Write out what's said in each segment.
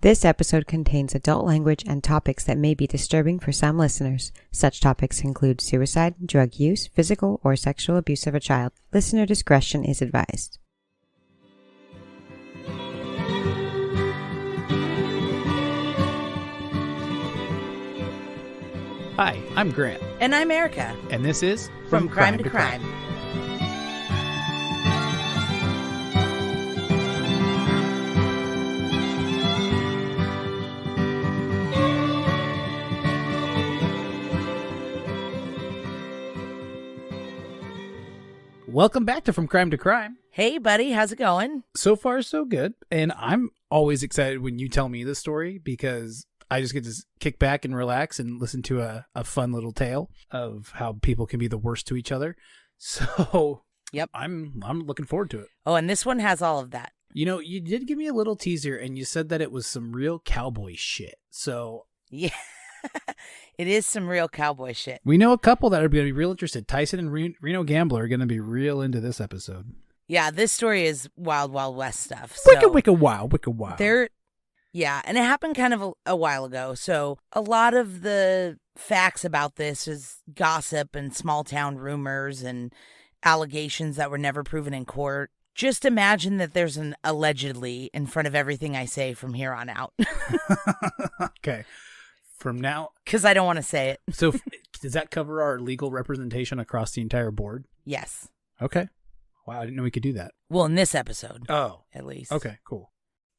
This episode contains adult language and topics that may be disturbing for some listeners. Such topics include suicide, drug use, physical or sexual abuse of a child. Listener discretion is advised. Hi, I'm Grant. And I'm Erica. And this is From Crime to Crime. Welcome back to From Crime to Crime. Hey, buddy. How's it going? So far, so good. And I'm always excited when you tell me the story because I just get to kick back and relax and listen to a fun little tale of how people can be the worst to each other. So yep, I'm looking forward to it. Oh, and this one has all of that. You know, you did give me a little teaser and you said that it was some real cowboy shit. So yeah, it is some real cowboy shit. We know a couple that are going to be real interested. Tyson and Reno Gambler are going to be real into this episode. Yeah, this story is Wild Wild West stuff. So Wicca wow. Yeah, and it happened kind of a while ago. So a lot of the facts about this is gossip and small town rumors and allegations that were never proven in court. Just imagine that there's an allegedly in front of everything I say from here on out. Okay. From now... Because I don't want to say it. So does that cover our legal representation across the entire board? Yes. Okay. Wow, I didn't know we could do that. Well, in this episode. Oh. At least. Okay, cool.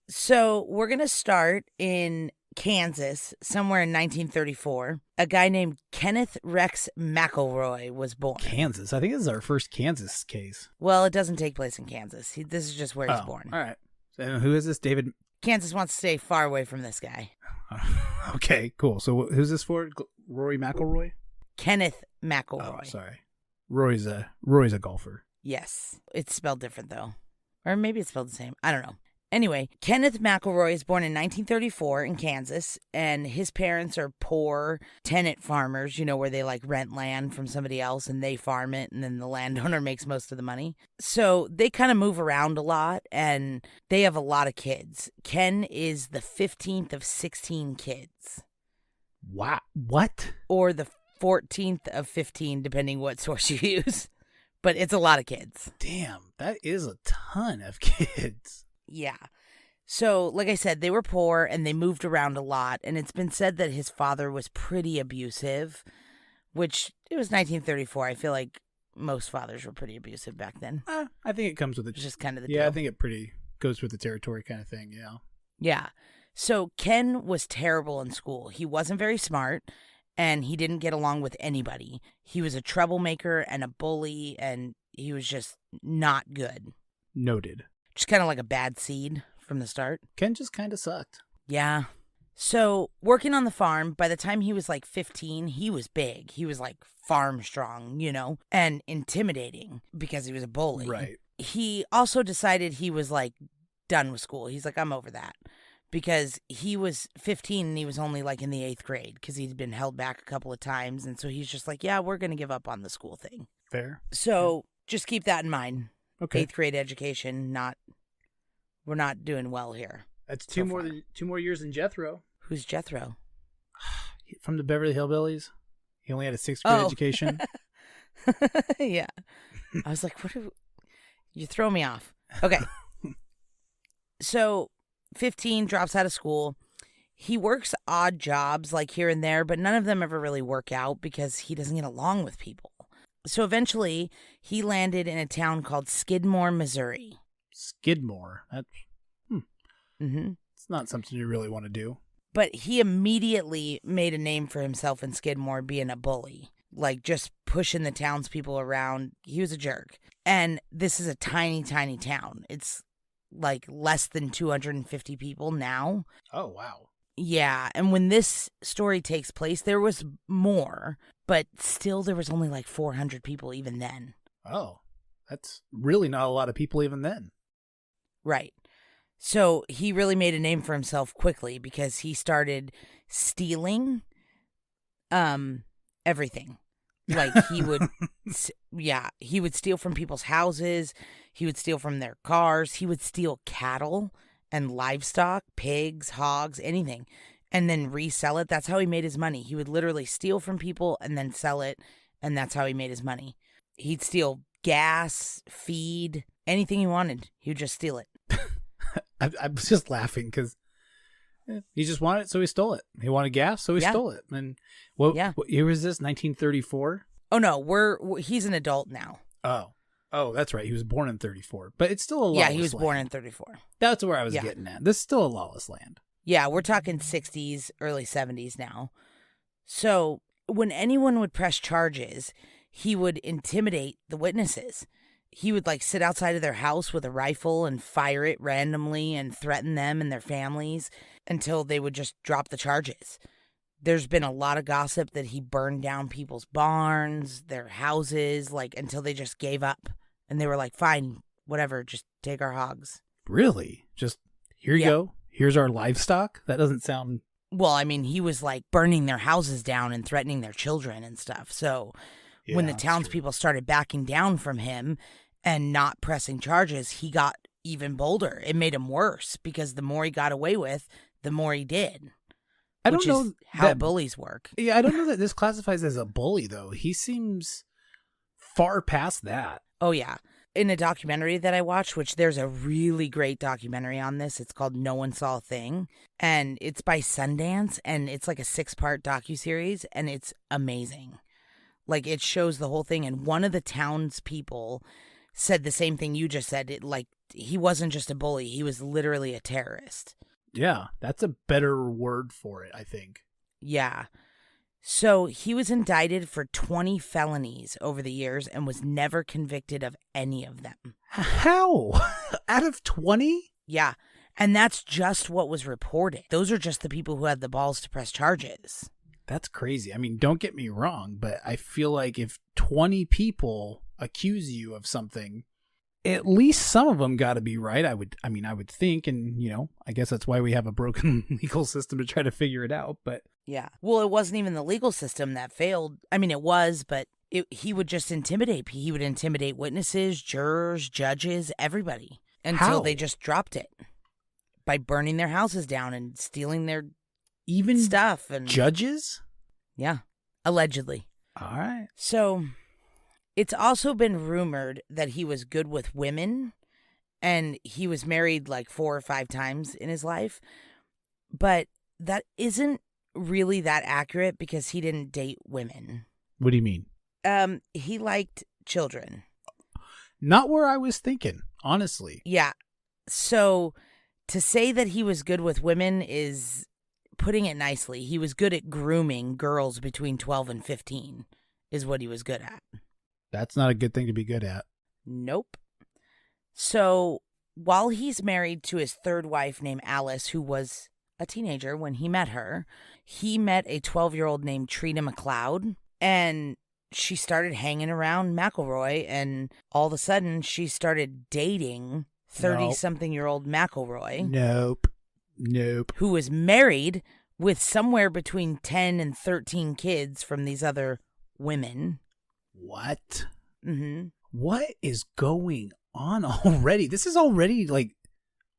So we're going to start in Kansas, somewhere in 1934. A guy named Kenneth Rex McElroy was born. Kansas? I think this is our first Kansas case. Well, it doesn't take place in Kansas. This is just where he's born. All right. And who is this, David? Kansas wants to stay far away from this guy. Okay, cool. So who's this for? Rory McElroy? Kenneth McElroy. Oh, sorry. Rory's a golfer. Yes. It's spelled different, though. Or maybe it's spelled the same. I don't know. Anyway, Kenneth McElroy is born in 1934 in Kansas, and his parents are poor tenant farmers, where they rent land from somebody else and they farm it, and then the landowner makes most of the money. So they kind of move around a lot, and they have a lot of kids. Ken is the 15th of 16 kids. Wow. What? Or the 14th of 15, depending what source you use. But it's a lot of kids. Damn, that is a ton of kids. Yeah. So, like I said, they were poor and they moved around a lot. And it's been said that his father was pretty abusive, which it was 1934. I feel like most fathers were pretty abusive back then. I think it comes with it. It's just kind of the deal. Yeah, I think it pretty goes with the territory kind of thing. Yeah. Yeah. So Ken was terrible in school. He wasn't very smart and he didn't get along with anybody. He was a troublemaker and a bully and he was just not good. Noted. Just kind of like a bad seed from the start. Ken just kind of sucked. Yeah. So working on the farm, by the time he was 15, he was big. He was farm strong, and intimidating because he was a bully. Right. He also decided he was done with school. He's I'm over that because he was 15 and he was only in the 8th grade because he'd been held back a couple of times. And so he's just yeah, we're going to give up on the school thing. Fair. So just keep that in mind. Okay. 8th grade education, we're not doing well here. That's two more years than Jethro. Who's Jethro? From the Beverly Hillbillies. He only had a 6th grade education. Yeah. I was you throw me off. Okay. So 15, drops out of school. He works odd jobs here and there, but none of them ever really work out because he doesn't get along with people. So eventually, he landed in a town called Skidmore, Missouri. Skidmore? That's, Mm-hmm. It's not something you really want to do. But he immediately made a name for himself in Skidmore being a bully. Just pushing the townspeople around. He was a jerk. And this is a tiny, tiny town. It's less than 250 people now. Oh, wow. Yeah, and when this story takes place, there was more, but still there was only 400 people even then. Oh, that's really not a lot of people even then. Right. So he really made a name for himself quickly because he started stealing everything. He would, he would steal from people's houses. He would steal from their cars. He would steal cattle and livestock, pigs, hogs, anything, and then resell it. That's how he made his money. He would literally steal from people and then sell it, and that's how he made his money. He'd steal gas, feed, anything he wanted. He would just steal it. I was just laughing because he just wanted it, so he stole it. He wanted gas, so he stole it. And what year was this? 1934? Oh no, he's an adult now. Oh, that's right. He was born in 34, but it's still a lawless Yeah, he was land. born in 34. That's where I was getting at. This is still a lawless land. Yeah, we're talking 60s, early 70s now. So when anyone would press charges, he would intimidate the witnesses. He would sit outside of their house with a rifle and fire it randomly and threaten them and their families until they would just drop the charges. There's been a lot of gossip that he burned down people's barns, their houses, until they just gave up. And they were like, fine, whatever, just take our hogs. Really? Just, here you go. Here's our livestock? That doesn't sound... Well, I mean, he was burning their houses down and threatening their children and stuff. So when the townspeople started backing down from him and not pressing charges, he got even bolder. It made him worse because the more he got away with, the more he did. I don't know how bullies work. Yeah, I don't know that this classifies as a bully, though. He seems far past that. Oh, yeah. In a documentary that I watched, which there's a really great documentary on this. It's called No One Saw a Thing. And it's by Sundance. And it's like a 6-part docuseries. And it's amazing. It shows the whole thing. And one of the townspeople said the same thing you just said. He wasn't just a bully. He was literally a terrorist. Yeah, that's a better word for it, I think. Yeah. So he was indicted for 20 felonies over the years and was never convicted of any of them. How? Out of 20? Yeah. And that's just what was reported. Those are just the people who had the balls to press charges. That's crazy. I mean, don't get me wrong, but I feel like if 20 people accuse you of something, at least some of them got to be right. I would think, and I guess that's why we have a broken legal system to try to figure it out. But yeah, well, it wasn't even the legal system that failed. I mean, it was, but he would just intimidate. He would intimidate witnesses, jurors, judges, everybody until they just dropped it by burning their houses down and stealing their stuff and judges. Yeah, allegedly. All right. So. It's also been rumored that he was good with women, and he was married 4 or 5 times in his life. But that isn't really that accurate because he didn't date women. What do you mean? He liked children. Not where I was thinking, honestly. Yeah. So to say that he was good with women is putting it nicely. He was good at grooming girls between 12 and 15 is what he was good at. That's not a good thing to be good at. Nope. So while he's married to his third wife named Alice, who was a teenager when he met her, he met a 12-year-old named Trina McLeod, and she started hanging around McElroy, and all of a sudden she started dating 30-something-year-old McElroy. Nope. Who was married with somewhere between 10 and 13 kids from these other women. What? Mm-hmm. What is going on already? This is already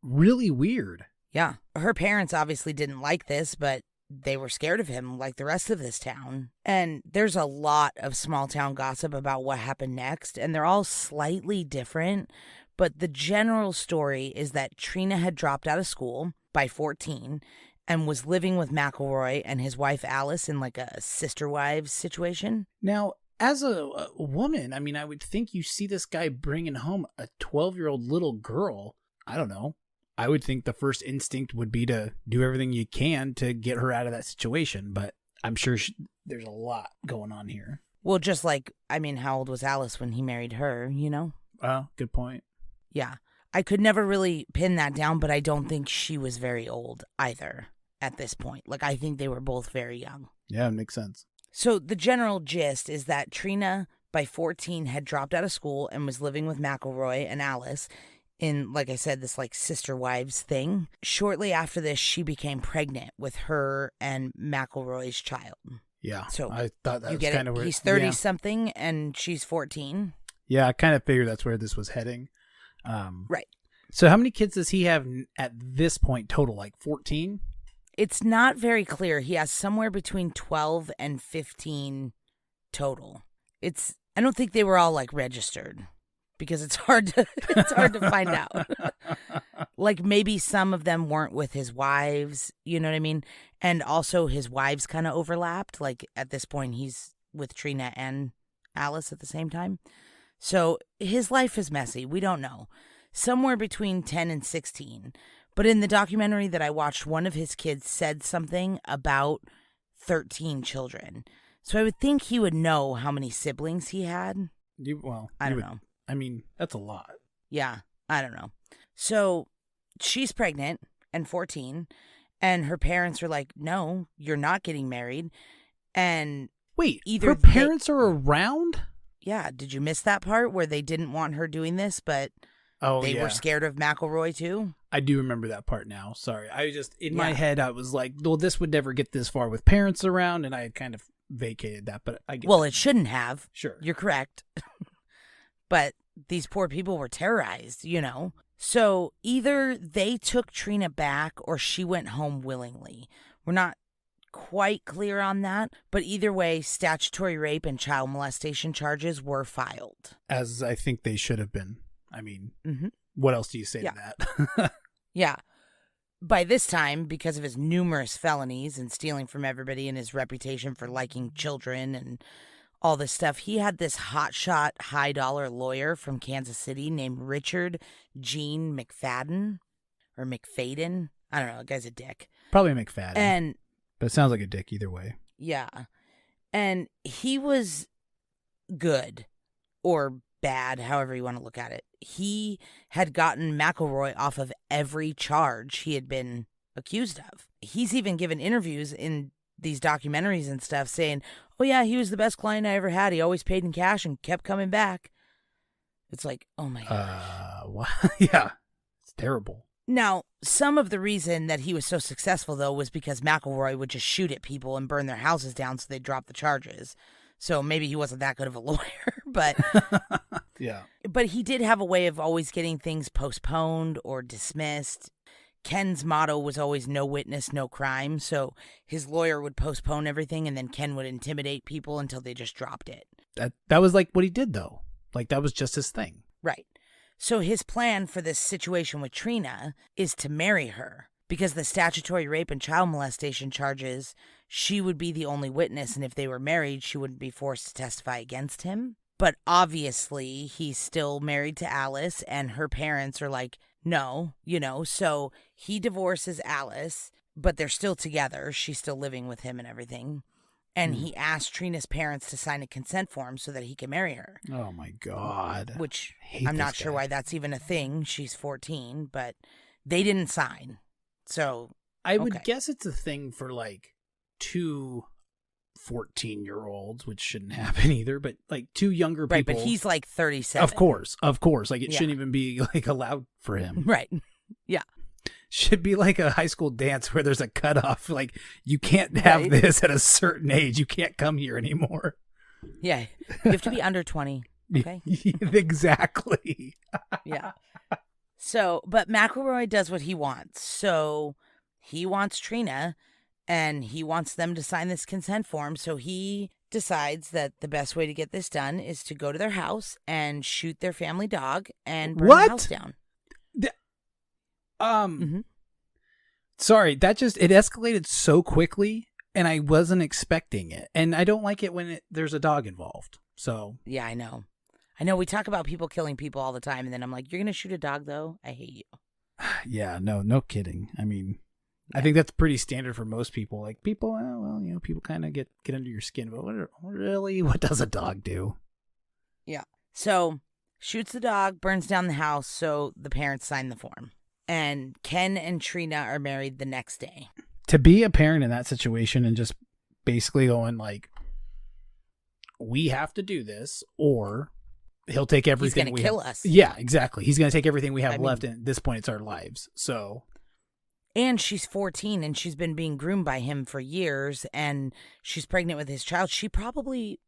really weird. Yeah. Her parents obviously didn't like this, but they were scared of him like the rest of this town. And there's a lot of small town gossip about what happened next, and they're all slightly different. But the general story is that Trina had dropped out of school by 14 and was living with McElroy and his wife Alice in a sister wives situation. Now, as a woman, I mean, I would think you see this guy bringing home a 12-year-old little girl. I don't know. I would think the first instinct would be to do everything you can to get her out of that situation. But I'm sure there's a lot going on here. Well, just how old was Alice when he married her, Oh, good point. Yeah. I could never really pin that down, but I don't think she was very old either at this point. I think they were both very young. Yeah, it makes sense. So the general gist is that Trina, by 14, had dropped out of school and was living with McElroy and Alice in, like I said, this sister wives thing. Shortly after this, she became pregnant with her and McElroy's child. Yeah. So I thought that you was get kind it? of weird. He's 30-something and she's 14. Yeah, I kind of figured that's where this was heading. Right. So how many kids does he have at this point total? Like 14? It's not very clear. He has somewhere between 12 and 15 total. I don't think they were all like registered because it's hard to find out. Like maybe some of them weren't with his wives, you know what I mean? And also his wives kind of overlapped. Like at this point he's with Trina and Alice at the same time. So his life is messy. We don't know. Somewhere between 10 and 16. But in the documentary that I watched, one of his kids said something about 13 children. So I would think he would know how many siblings he had. I don't know. I mean, that's a lot. Yeah, I don't know. So she's pregnant and 14, and her parents are like, no, you're not getting married. And wait, either her parents are around? Yeah, did you miss that part where they didn't want her doing this, but they were scared of McElroy too? I do remember that part now. Sorry. I just, in my head, I was like, well, this would never get this far with parents around, and I had kind of vacated that, but I get it shouldn't have. Sure. You're correct. But these poor people were terrorized, you know? So either they took Trina back or she went home willingly. We're not quite clear on that, but either way, statutory rape and child molestation charges were filed. As I think they should have been. I mean, what else do you say to that? Yeah. By this time, because of his numerous felonies and stealing from everybody and his reputation for liking children and all this stuff, he had this hotshot, high-dollar lawyer from Kansas City named Richard Gene McFadden, or McFadden. I don't know. The guy's a dick. Probably McFadden. But it sounds like a dick either way. Yeah. And he was good or bad, however you want to look at it. He had gotten McElroy off of every charge he had been accused of. He's even given interviews in these documentaries and stuff saying, oh yeah, he was the best client I ever had. He always paid in cash and kept coming back. It's like, oh my gosh. Yeah, it's terrible. Now, some of the reason that he was so successful, though, was because McElroy would just shoot at people and burn their houses down so they'd drop the charges. So maybe he wasn't that good of a lawyer, but yeah. But he did have a way of always getting things postponed or dismissed. Ken's motto was always no witness, no crime. So his lawyer would postpone everything and then Ken would intimidate people until they just dropped it. That was like what he did, though. Like that was just his thing. Right. So his plan for this situation with Trina is to marry her because the statutory rape and child molestation charges, she would be the only witness, and if they were married, she wouldn't be forced to testify against him. But obviously, he's still married to Alice, and her parents are like, no, you know, so he divorces Alice, but they're still together. She's still living with him and everything. And he asked Trina's parents to sign a consent form so that he can marry her. Oh, my God. Which I'm not sure why that's even a thing. She's 14, but they didn't sign. So I would guess it's a thing for like two 14-year-olds, which shouldn't happen either, but like two younger people. Right, but he's like 37. Of course. Like it shouldn't even be like allowed for him. Right. Yeah. Should be like a high school dance where there's a cutoff. Like you can't have this at a certain age. You can't come here anymore. Yeah. You have to be under 20. Okay. Exactly. Yeah. So, but McElroy does what he wants. So he wants Trina and he wants them to sign this consent form. So he decides that the best way to get this done is to go to their house and shoot their family dog and burn the house down. Sorry, it escalated so quickly and I wasn't expecting it. And I don't like it when there's a dog involved. So yeah, I know. We talk about people killing people all the time, and then I'm like, you're gonna shoot a dog though? I hate you. Yeah, no kidding. I mean, I think that's pretty standard for most people. Like people, people kind of get under your skin, but what does a dog do? Yeah. So shoots the dog, burns down the house. So the parents sign the form, and Ken and Trina are married the next day. To be a parent in that situation and just basically going like, we have to do this, or he'll take everything. He's going to kill us. Yeah, exactly. He's going to take everything we have left, and at this point, it's our lives. So, and she's 14, and she's been being groomed by him for years, and she's pregnant with his child. She probably,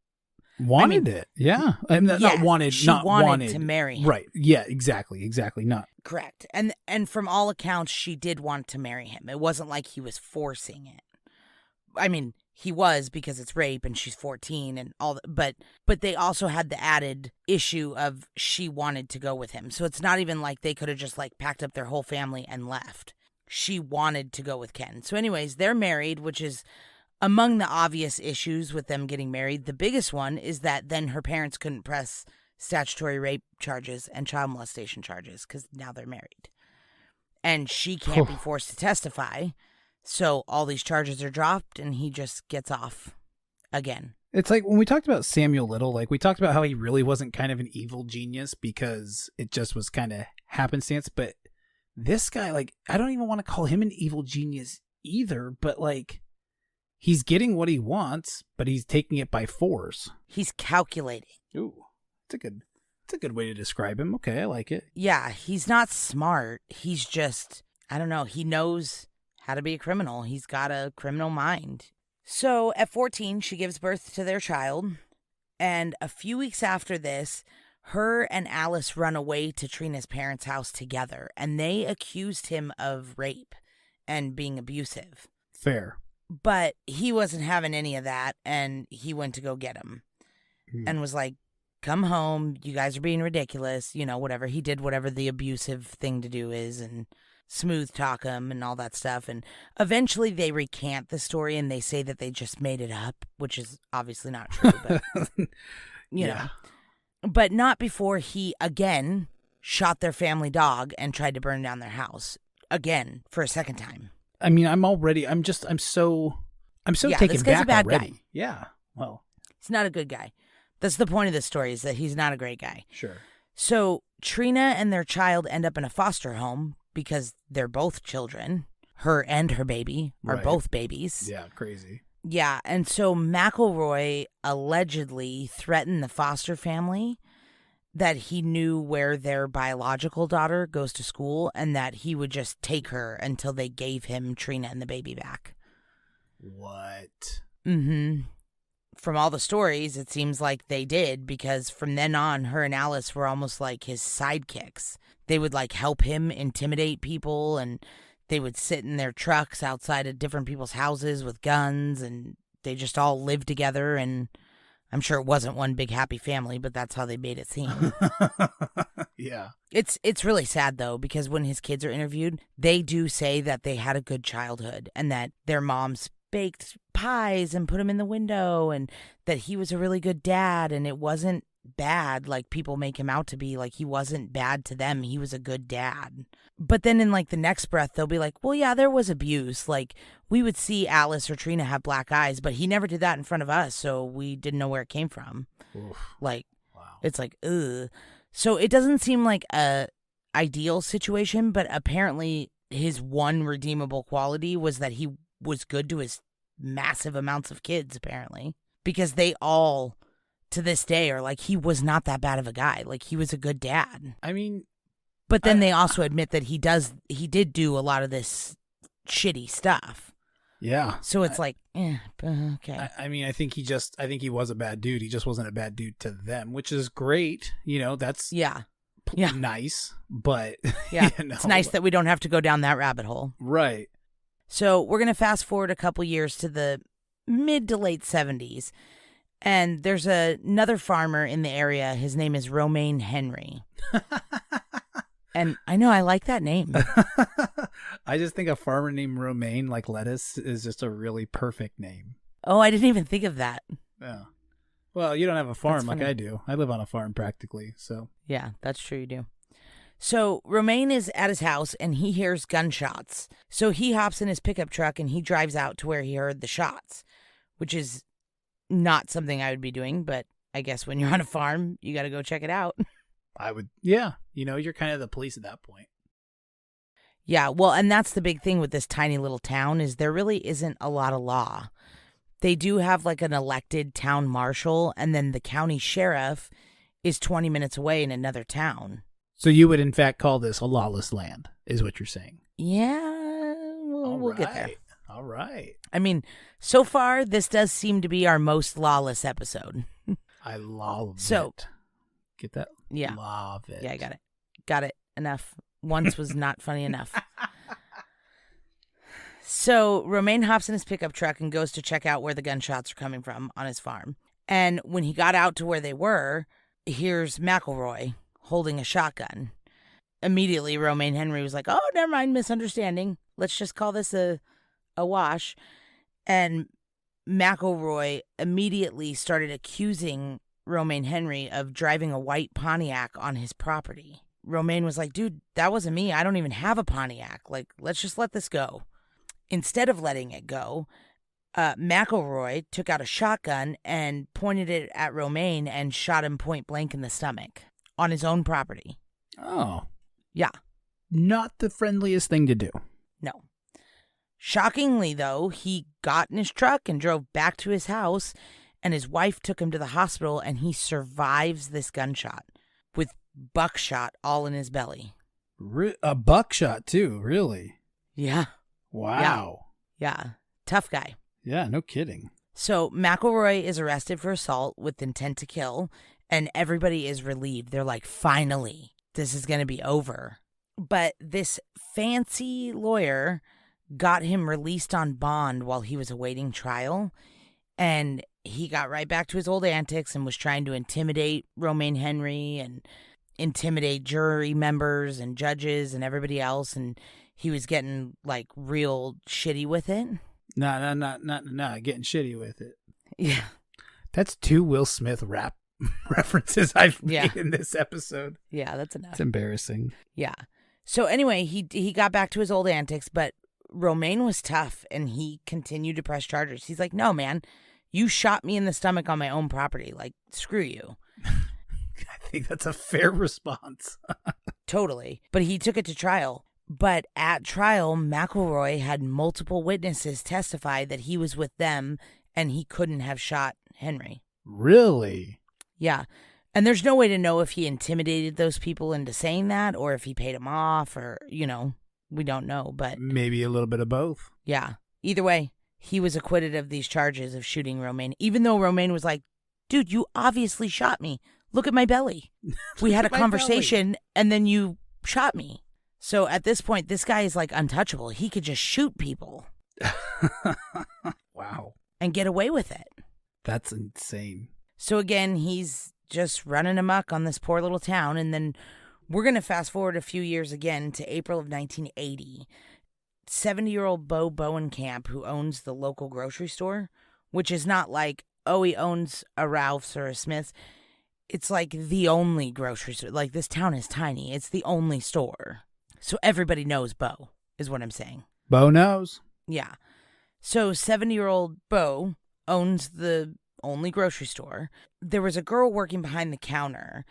wanted it. Yeah. And not wanted, she not wanted to marry him. Right. Yeah, exactly. Not. Correct. And from all accounts, she did want to marry him. It wasn't like he was forcing it. I mean, he was, because it's rape and she's 14 and all that, but they also had the added issue of she wanted to go with him. So it's not even like they could have just like packed up their whole family and left. She wanted to go with Ken. So anyways, they're married, which is among the obvious issues with them getting married. The biggest one is that then her parents couldn't press statutory rape charges and child molestation charges because now they're married. And she can't be forced to testify. So all these charges are dropped and he just gets off again. It's like when we talked about Samuel Little, like we talked about how he really wasn't kind of an evil genius because it just was kind of happenstance. But this guy, like, I don't even want to call him an evil genius either, but like he's getting what he wants, but he's taking it by force. He's calculating. Ooh, it's a good way to describe him. Okay, I like it. Yeah, he's not smart. He's just, I don't know, he knows how to be a criminal. He's got a criminal mind. So at 14, she gives birth to their child. And a few weeks after this, her and Alice run away to Trina's parents' house together. And they accused him of rape and being abusive. Fair. But he wasn't having any of that. And he went to go get him. And was like, come home. You guys are being ridiculous. You know, whatever. He did whatever the abusive thing to do is. And smooth talk him and all that stuff. And eventually they recant the story and they say that they just made it up, which is obviously not true, but you know, but not before he again shot their family dog and tried to burn down their house again for a second time. I mean, I'm so taken this guy's back a bad already. guy. Yeah. Well, he's not a good guy. That's the point of the story, is that he's not a great guy. Sure. So Trina and their child end up in a foster home because they're both children. Her and her baby are both babies. Yeah, crazy. Yeah, and so McElroy allegedly threatened the foster family that he knew where their biological daughter goes to school and that he would just take her until they gave him Trina and the baby back. What? Mm-hmm. From all the stories, it seems like they did, because from then on, her and Alice were almost like his sidekicks. They would like help him intimidate people, and they would sit in their trucks outside of different people's houses with guns, and they just all lived together. And I'm sure it wasn't one big happy family, but that's how they made it seem. Yeah. It's really sad though, because when his kids are interviewed, they do say that they had a good childhood and that their moms baked pies and put them in the window, and that he was a really good dad, and it wasn't bad like people make him out to be. Like, he wasn't bad to them, he was a good dad. But then in like the next breath they'll be like, well, yeah, there was abuse, like we would see Alice or Trina have black eyes, but he never did that in front of us, so we didn't know where it came from. Oof. Like, wow. It's like, ugh. So it doesn't seem like a ideal situation, but apparently his one redeemable quality was that he was good to his massive amounts of kids, apparently, because they all to this day are like, he was not that bad of a guy, like he was a good dad. I mean, but then they also admit that he did do a lot of this shitty stuff. Yeah. So it's okay. I mean, I think he was a bad dude. He just wasn't a bad dude to them, which is great. You know, that's nice, but yeah, you know, it's nice that we don't have to go down that rabbit hole. Right. So we're going to fast forward a couple years to the mid to late 70s. And there's another farmer in the area. His name is Romaine Henry. And I know, I like that name. I just think a farmer named Romaine, like lettuce, is just a really perfect name. Oh, I didn't even think of that. Yeah. Well, you don't have a farm like funny. I do. I live on a farm practically, so. Yeah, that's true, you do. So Romaine is at his house and he hears gunshots. So he hops in his pickup truck and he drives out to where he heard the shots, which is not something I would be doing, but I guess when you're on a farm, you got to go check it out. I would, yeah. You know, you're kind of the police at that point. Yeah, well, and that's the big thing with this tiny little town, is there really isn't a lot of law. They do have like an elected town marshal, and then the county sheriff is 20 minutes away in another town. So you would in fact call this a lawless land, is what you're saying? Yeah, we'll get there. All right. I mean, so far, this does seem to be our most lawless episode. I love So- it. Get that? Yeah. Love it. Yeah, I got it. Got it. Enough. Once was not funny enough. So Romaine hops in his pickup truck and goes to check out where the gunshots are coming from on his farm. And when he got out to where they were, here's McElroy holding a shotgun. Immediately, Romaine Henry was like, oh, never mind, misunderstanding. Let's just call this a wash. And McElroy immediately started accusing Romaine Henry of driving a white Pontiac on his property. Romaine was like, dude, that wasn't me. I don't even have a Pontiac. Like, let's just let this go. Instead of letting it go, McElroy took out a shotgun and pointed it at Romaine and shot him point blank in the stomach on his own property. Oh. Yeah. Not the friendliest thing to do. No. Shockingly, though, he got in his truck and drove back to his house, and his wife took him to the hospital, and he survives this gunshot with buckshot all in his belly. A buckshot, too, really? Yeah. Wow. Yeah. Tough guy. Yeah, no kidding. So McElroy is arrested for assault with intent to kill, and everybody is relieved. They're like, finally, this is going to be over. But this fancy lawyer got him released on bond while he was awaiting trial, and he got right back to his old antics and was trying to intimidate Romaine Henry and intimidate jury members and judges and everybody else, and he was getting like real shitty with it. Not getting shitty with it. Yeah. That's 2 Will Smith rap references I've made in this episode. Yeah, that's enough. It's embarrassing. Yeah. So anyway, he got back to his old antics, but Romaine was tough and he continued to press charges. He's like, no, man, you shot me in the stomach on my own property. Like, screw you. I think that's a fair response. Totally. But he took it to trial. But at trial, McElroy had multiple witnesses testify that he was with them and he couldn't have shot Henry. Really? Yeah. And there's no way to know if he intimidated those people into saying that or if he paid them off or, we don't know. But maybe a little bit of both. Yeah. Either way, he was acquitted of these charges of shooting Romaine, even though Romaine was like, dude, you obviously shot me. Look at my belly. We had a conversation and then you shot me. So at this point, this guy is like untouchable. He could just shoot people. Wow. And get away with it. That's insane. So again, he's just running amok on this poor little town. And then we're going to fast forward a few years again to April of 1980. 70-year-old Bo Bowenkamp, who owns the local grocery store, which is not like, oh, he owns a Ralph's or a Smith's. It's like the only grocery store. Like, this town is tiny. It's the only store. So everybody knows Bo, is what I'm saying. Bo knows. Yeah. So 70-year-old Bo owns the only grocery store. There was a girl working behind the counter,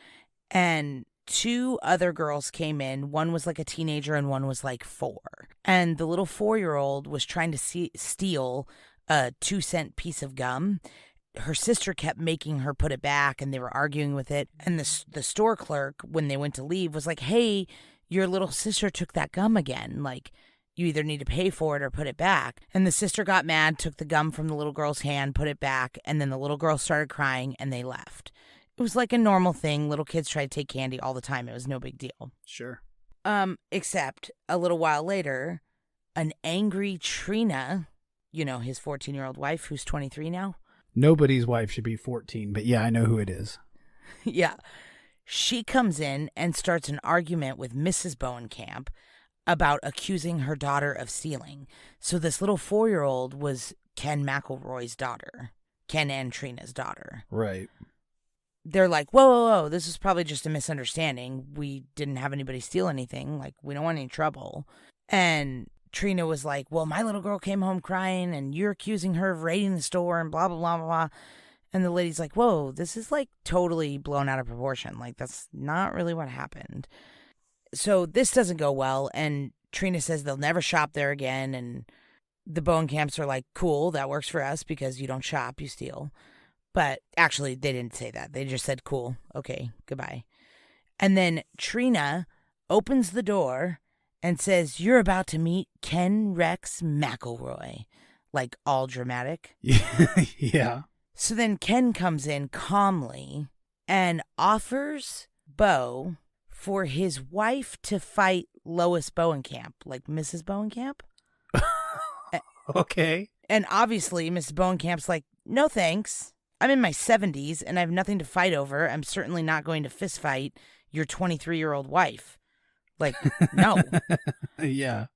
and 2 other girls came in. One was like a teenager and one was like 4. And the little 4-year-old was trying to steal a 2-cent piece of gum. Her sister kept making her put it back, and they were arguing with it. And the store clerk, when they went to leave, was like, hey, your little sister took that gum again. Like, you either need to pay for it or put it back. And the sister got mad, took the gum from the little girl's hand, put it back, and then the little girl started crying, and they left. It was like a normal thing. Little kids try to take candy all the time. It was no big deal. Sure. Except a little while later, an angry Trina, his 14-year-old wife, who's 23 now. Nobody's wife should be 14, but yeah, I know who it is. Yeah. She comes in and starts an argument with Mrs. Bowenkamp about accusing her daughter of stealing. So this little 4-year-old was Ken McElroy's daughter. Ken and Trina's daughter. Right. They're like, whoa, this is probably just a misunderstanding. We didn't have anybody steal anything. Like, we don't want any trouble. And Trina was like, well, my little girl came home crying and you're accusing her of raiding the store and blah, blah, blah, blah, blah. And the lady's like, whoa, this is like totally blown out of proportion. Like, that's not really what happened. So this doesn't go well. And Trina says they'll never shop there again. And the Bowenkamps are like, cool, that works for us because you don't shop, you steal. But actually, they didn't say that. They just said, cool, okay, goodbye. And then Trina opens the door and says, you're about to meet Ken Rex McElroy. Like, all dramatic. Yeah. So then Ken comes in calmly and offers Bo for his wife to fight Lois Bowenkamp, like Mrs. Bowenkamp. Okay. And obviously, Mrs. Bowenkamp's like, no thanks. I'm in my 70s and I have nothing to fight over. I'm certainly not going to fist fight your 23-year-old wife. Like, no. Yeah.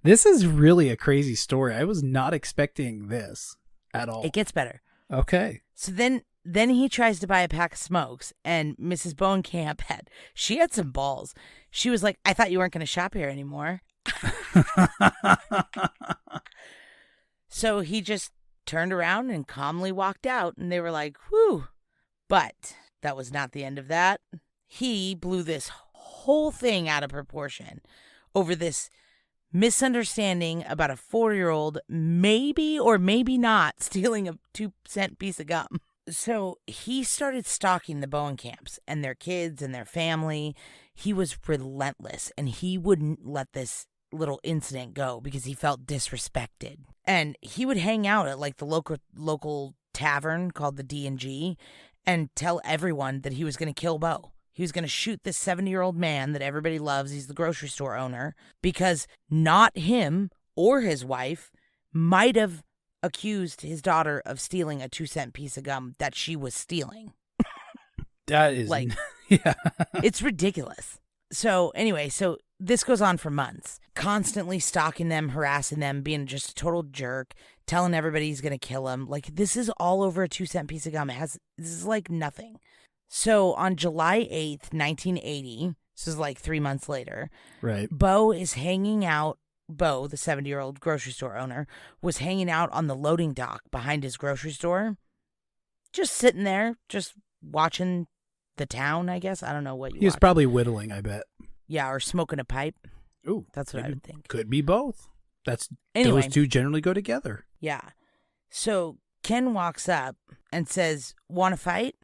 This is really a crazy story. I was not expecting this at all. It gets better. Okay. So then he tries to buy a pack of smokes, and Mrs. Bowenkamp had some balls. She was like, I thought you weren't going to shop here anymore. So he just turned around and calmly walked out, and they were like, whew. But that was not the end of that. He blew this whole thing out of proportion over this misunderstanding about a 4-year-old maybe or maybe not stealing a 2-cent piece of gum. So he started stalking the Bowenkamps and their kids and their family. He was relentless, and he wouldn't let this little incident go because he felt disrespected. And he would hang out at like the local tavern called the D&G and tell everyone that he was going to kill Bo. He was going to shoot this 70-year-old man that everybody loves. He's the grocery store owner, because not him or his wife might have accused his daughter of stealing a 2-cent piece of gum that she was stealing. That is like, yeah. It's ridiculous. So anyway, so this goes on for months, constantly stalking them, harassing them, being just a total jerk, telling everybody he's going to kill them. Like, this is all over a 2-cent piece of gum. This is like nothing. So on July 8th, 1980, this is like 3 months later, Right. Bo, the 70-year-old grocery store owner, was hanging out on the loading dock behind his grocery store, just sitting there, just watching the town, I guess. I don't know what you He was watch. probably whittling, I bet. Yeah, or smoking a pipe. Ooh. That's what I would think. Could be both. Anyway. Those two generally go together. Yeah. So Ken walks up and says, want to fight?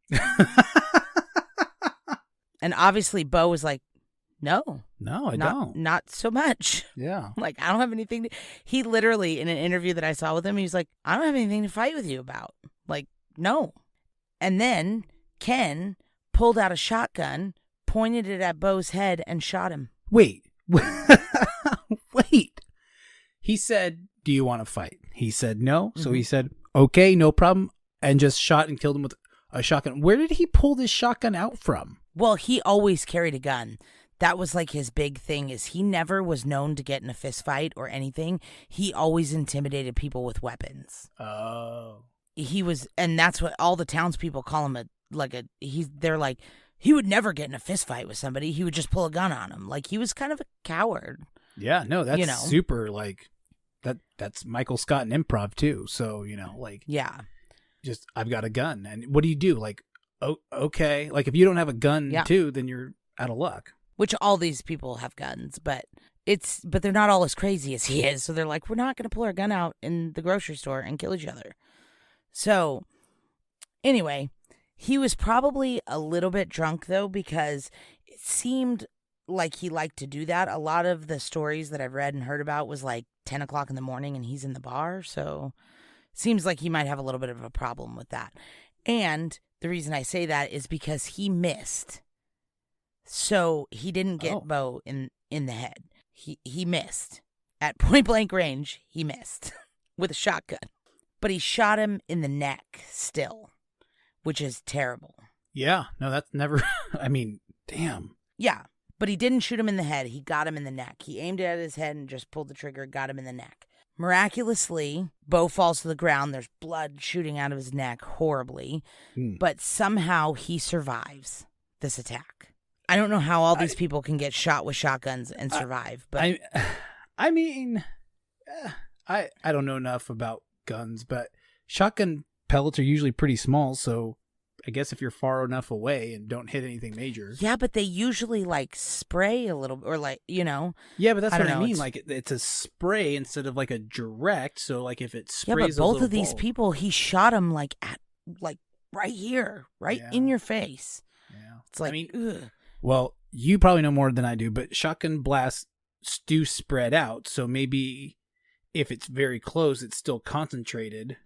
And obviously Bo was like, no. No, I don't. Not so much. Yeah. Like, I don't have anything to... He literally, in an interview that I saw with him, he was like, I don't have anything to fight with you about. Like, no. And then Ken pulled out a shotgun, pointed it at Bo's head, and shot him. Wait. Wait. He said, do you want to fight? He said no. Mm-hmm. So he said, okay, no problem. And just shot and killed him with a shotgun. Where did he pull this shotgun out from? Well, he always carried a gun. That was like his big thing, is he never was known to get in a fist fight or anything. He always intimidated people with weapons. Oh. He was, and that's what all the townspeople call him, they're like, he would never get in a fist fight with somebody. He would just pull a gun on him. Like, he was kind of a coward. Yeah, no, that's super, like, that's Michael Scott in improv too. So, like, yeah, just, I've got a gun. And what do you do? Like, oh, okay. Like, if you don't have a gun too, then you're out of luck. Which all these people have guns, but they're not all as crazy as he is. So they're like, we're not going to pull our gun out in the grocery store and kill each other. So anyway, he was probably a little bit drunk though, because it seemed like he liked to do that. A lot of the stories that I've read and heard about was like 10 o'clock in the morning and he's in the bar. So seems like he might have a little bit of a problem with that. And the reason I say that is because he missed. So he didn't get Bo in the head. He missed. At point blank range, he missed with a shotgun. But he shot him in the neck still, which is terrible. Yeah. No, that's never, I mean, damn. Yeah. But he didn't shoot him in the head. He got him in the neck. He aimed it at his head and just pulled the trigger, got him in the neck. Miraculously, Bo falls to the ground. There's blood shooting out of his neck horribly. But somehow he survives this attack. I don't know how all these people can get shot with shotguns and survive. But I mean, I don't know enough about guns, but shotgun pellets are usually pretty small. So I guess if you're far enough away and don't hit anything major. Yeah, but they usually like spray a little, or like, Yeah, but that's what I mean. Like it's a spray instead of like a direct. So like if it sprays, yeah, but both of these bulb. people, he shot him like at right here, in your face. Yeah, it's like, I mean, ugh. Well, you probably know more than I do, but shotgun blasts do spread out. So maybe if it's very close, it's still concentrated.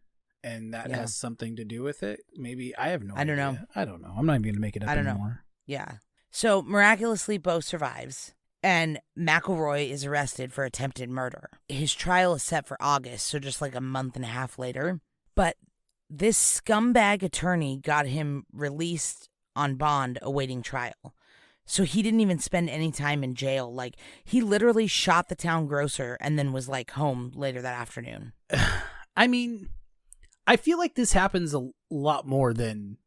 and that has something to do with it. Maybe. I have no idea. I don't know. I don't know. I'm not even going to make it up anymore. Yeah. So miraculously, Bo survives, and McElroy is arrested for attempted murder. His trial is set for August, so just like a month and a half later. But this scumbag attorney got him released on bond awaiting trial. So he didn't even spend any time in jail. Like, he literally shot the town grocer and then was like home later that afternoon. I mean, I feel like this happens a lot more than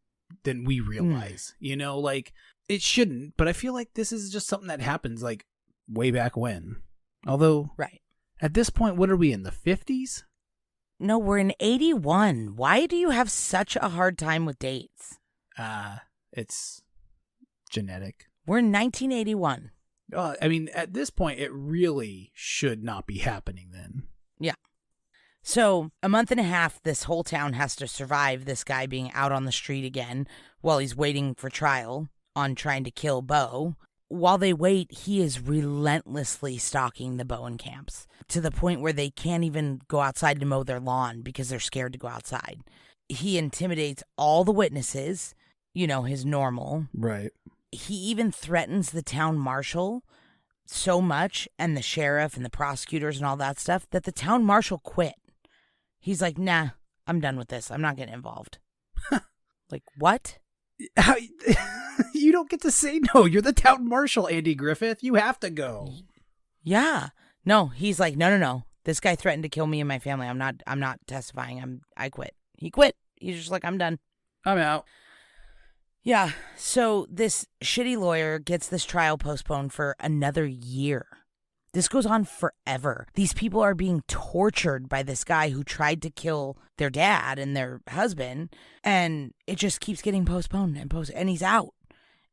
we realize. You know, like, it shouldn't, but I feel like this is just something that happens like way back when. Although, right. At this point, what are we in the 50s? No, we're in 81. Why do you have such a hard time with dates? It's genetic. We're in 1981. I mean, at this point, it really should not be happening then. Yeah. So, a month and a half, this whole town has to survive this guy being out on the street again while he's waiting for trial on trying to kill Bo. While they wait, he is relentlessly stalking the Bowen camps to the point where they can't even go outside to mow their lawn because they're scared to go outside. He intimidates all the witnesses, you know, his normal. Right. He even threatens the town marshal so much, and the sheriff and the prosecutors and all that stuff, that the town marshal quit. He's like, nah, I'm done with this. I'm not getting involved. Like, what? How, you don't get to say no. You're the town marshal, Andy Griffith. You have to go. Yeah. No, he's like, no. This guy threatened to kill me and my family. I'm not testifying. I quit. He quit. He's just like, I'm done. I'm out. Yeah. So this shitty lawyer gets this trial postponed for another year. This goes on forever. These people are being tortured by this guy who tried to kill their dad and their husband, and it just keeps getting postponed and he's out.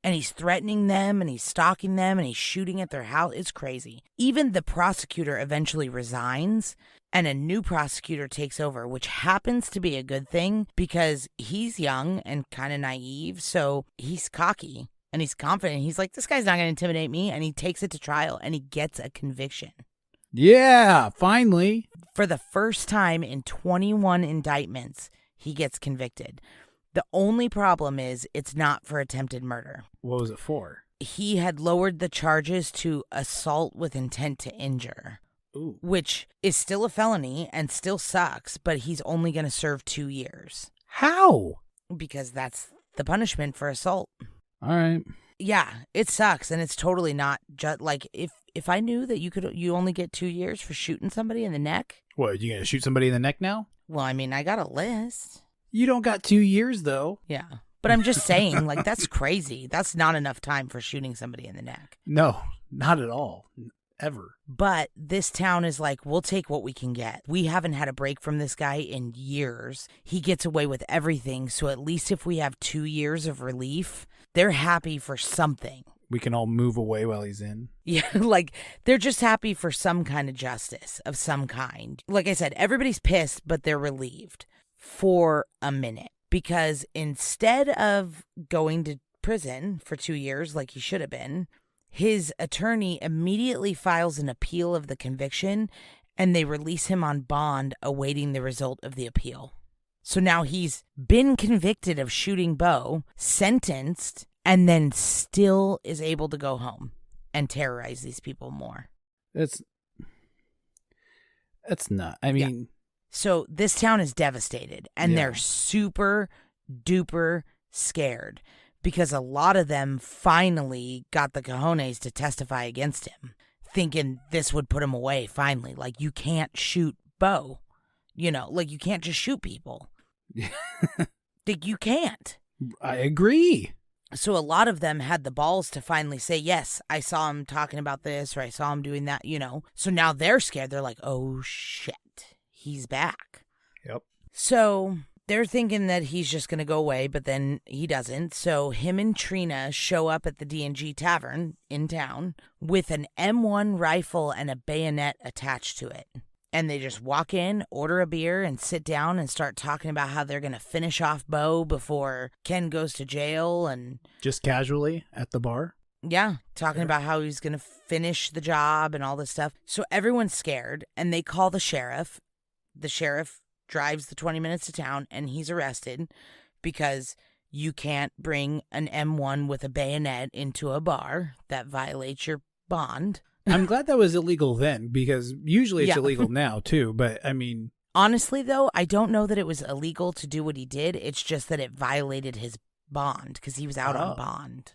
And he's threatening them, and he's stalking them, and he's shooting at their house. It's crazy. Even the prosecutor eventually resigns, and a new prosecutor takes over, which happens to be a good thing because he's young and kind of naive, so he's cocky. And he's confident. He's like, this guy's not going to intimidate me. And he takes it to trial and he gets a conviction. Yeah, finally. For the first time in 21 indictments, he gets convicted. The only problem is it's not for attempted murder. What was it for? He had lowered the charges to assault with intent to injure. Ooh. Which is still a felony and still sucks, but he's only going to serve 2 years. How? Because that's the punishment for assault. All right. Yeah, it sucks, and it's totally not just like if I knew that you only get 2 years for shooting somebody in the neck. What, you gonna shoot somebody in the neck now? Well, I mean, I got a list. You don't got 2 years though. Yeah, but I'm just saying, like, that's crazy. That's not enough time for shooting somebody in the neck. No, not at all. Ever. But this town is like, we'll take what we can get. We haven't had a break from this guy in years. He gets away with everything, so at least if we have 2 years of relief, they're happy for something. We can all move away while he's in. Yeah, like, they're just happy for some kind of justice of some kind. Like I said, everybody's pissed, but they're relieved for a minute. Because instead of going to prison for 2 years like he should have been, his attorney immediately files an appeal of the conviction, and they release him on bond awaiting the result of the appeal. So now he's been convicted of shooting Bo, sentenced, and then still is able to go home and terrorize these people more. That's not. I mean... Yeah. So this town is devastated, and they're super duper scared because a lot of them finally got the cojones to testify against him, thinking this would put him away finally. Like, you can't shoot Bo. You know, like, you can't just shoot people. Like, you can't. I agree. So a lot of them had the balls to finally say, yes, I saw him talking about this, or I saw him doing that, you know. So now they're scared. They're like, oh, shit, he's back. Yep. So they're thinking that he's just going to go away, but then he doesn't. So him and Trina show up at the D&G Tavern in town with an M1 rifle and a bayonet attached to it. And they just walk in, order a beer, and sit down and start talking about how they're going to finish off Bo before Ken goes to jail. And just casually at the bar? Yeah, talking about how he's going to finish the job and all this stuff. So everyone's scared, and they call the sheriff. The sheriff drives the 20 minutes to town, and he's arrested because you can't bring an M1 with a bayonet into a bar. That violates your bond. I'm glad that was illegal then, because usually it's Yeah. illegal now too. But I mean, Honestly, though, I don't know that it was illegal to do what he did. It's just that it violated his bond because he was out on bond.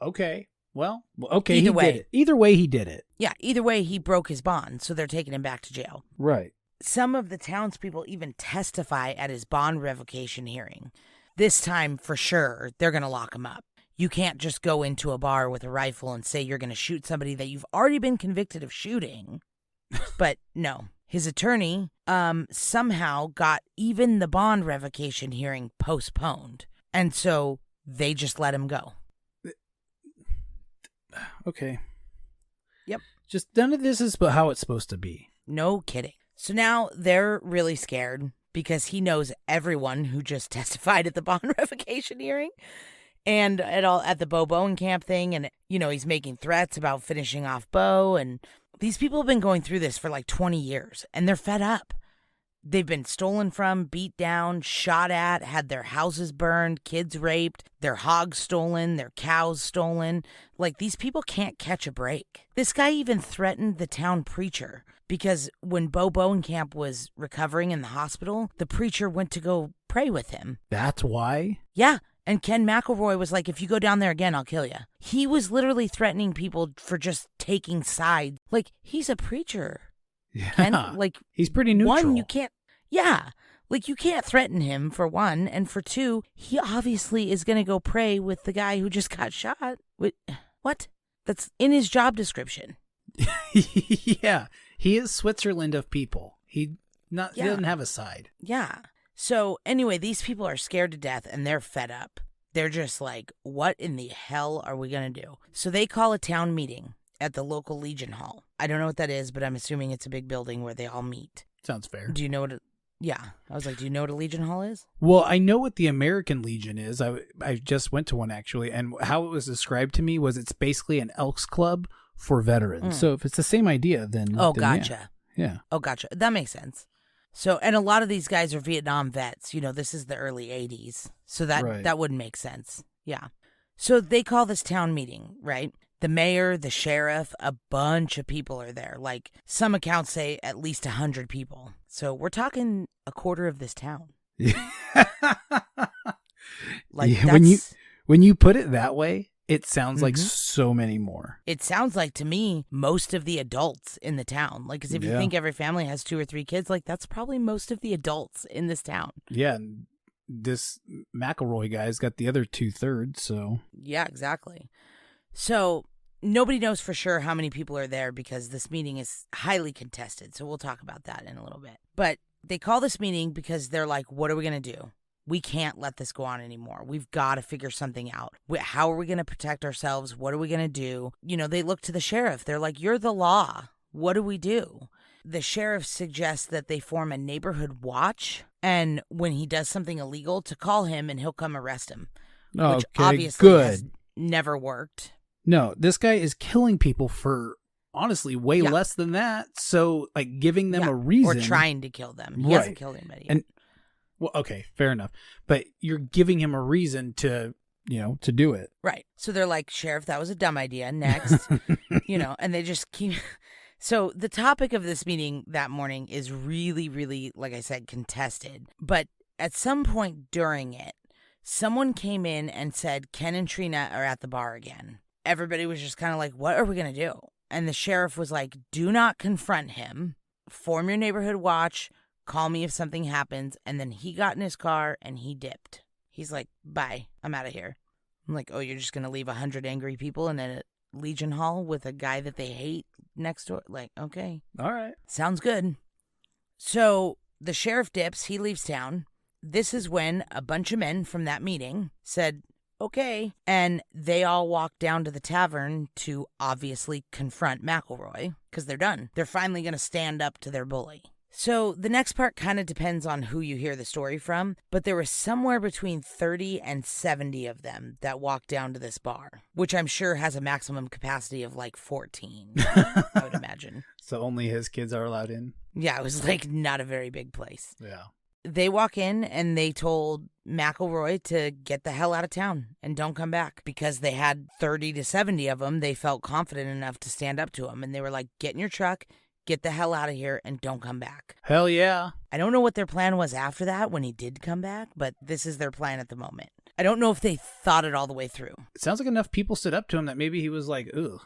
okay. Well, okay. Either he way. did it. Either way, he did it. Yeah, either way, he broke his bond, so they're taking him back to jail. Right. Some of the townspeople even testify at his bond revocation hearing. This time, for sure, they're going to lock him up. You can't just go into a bar with a rifle and say you're going to shoot somebody that you've already been convicted of shooting. But no, his attorney somehow got even the bond revocation hearing postponed. And so they just let him go. Okay. Yep. Just none of this is how it's supposed to be. No kidding. So now they're really scared because he knows everyone who just testified at the bond revocation hearing and at the Bo Bowenkamp thing. And, he's making threats about finishing off Bo. And these people have been going through this for like 20 years and they're fed up. They've been stolen from, beat down, shot at, had their houses burned, kids raped, their hogs stolen, their cows stolen. Like, these people can't catch a break. This guy even threatened the town preacher because when Bo Bowenkamp was recovering in the hospital, the preacher went to go pray with him. That's why? Yeah. And Ken McElroy was like, if you go down there again, I'll kill you. He was literally threatening people for just taking sides. Like, he's a preacher. Yeah. Ken, like, he's pretty neutral. one, you can't. Yeah. Like, you can't threaten him, for one. And for two, he obviously is going to go pray with the guy who just got shot. What? That's in his job description. Yeah. He is Switzerland of people. He doesn't have a side. Yeah. So anyway, these people are scared to death and they're fed up. They're just like, what in the hell are we going to do? So they call a town meeting at the local Legion Hall. I don't know what that is, but I'm assuming it's a big building where they all meet. Sounds fair. Do you know what Yeah. I was like, do you know what a Legion Hall is? Well, I know what the American Legion is. I just went to one, actually, and how it was described to me was it's basically an Elks Club for veterans. So if it's the same idea, then... Oh, then gotcha. Yeah. Oh, gotcha. That makes sense. So, and a lot of these guys are Vietnam vets. This is the early 80s. So that would make sense. Yeah. So they call this town meeting, right? The mayor, the sheriff, a bunch of people are there. Like, some accounts say at least 100 people. So we're talking a quarter of this town. Like, yeah, when you put it that way, it sounds like so many more. It sounds like, to me, most of the adults in the town. Like, because if you think every family has 2 or 3 kids, like, that's probably most of the adults in this town. Yeah, and this McElroy guy's got the other 2/3, so... Yeah, exactly. So nobody knows for sure how many people are there because this meeting is highly contested. So we'll talk about that in a little bit. But they call this meeting because they're like, what are we going to do? We can't let this go on anymore. We've got to figure something out. How are we going to protect ourselves? What are we going to do? They look to the sheriff. They're like, you're the law. What do we do? The sheriff suggests that they form a neighborhood watch. And when he does something illegal, to call him and he'll come arrest him. Which obviously has never worked. No, this guy is killing people for, honestly, way less than that. So, like, giving them a reason. Or trying to kill them. He hasn't killed anybody yet. Well, okay, fair enough. But you're giving him a reason to do it. Right. So they're like, Sheriff, that was a dumb idea. Next. And they just keep... So the topic of this meeting that morning is really, really, like I said, contested. But at some point during it, someone came in and said, Ken and Trina are at the bar again. Everybody was just kind of like, what are we going to do? And the sheriff was like, do not confront him. Form your neighborhood watch. Call me if something happens. And then he got in his car and he dipped. He's like, bye, I'm out of here. I'm like, oh, you're just going to leave 100 angry people in a Legion Hall with a guy that they hate next door? Like, okay. All right. Sounds good. So the sheriff dips. He leaves town. This is when a bunch of men from that meeting said, okay. And they all walked down to the tavern to obviously confront McElroy because they're done. They're finally going to stand up to their bully. So the next part kind of depends on who you hear the story from, but there was somewhere between 30 and 70 of them that walked down to this bar, which I'm sure has a maximum capacity of like 14, I would imagine. So only his kids are allowed in? Yeah, it was like not a very big place. Yeah. They walk in and they told McElroy to get the hell out of town and don't come back because they had 30 to 70 of them. They felt confident enough to stand up to him, and they were like, get in your truck, get the hell out of here, and don't come back. Hell yeah. I don't know what their plan was after that when he did come back, but this is their plan at the moment. I don't know if they thought it all the way through. It sounds like enough people stood up to him that maybe he was like, ugh,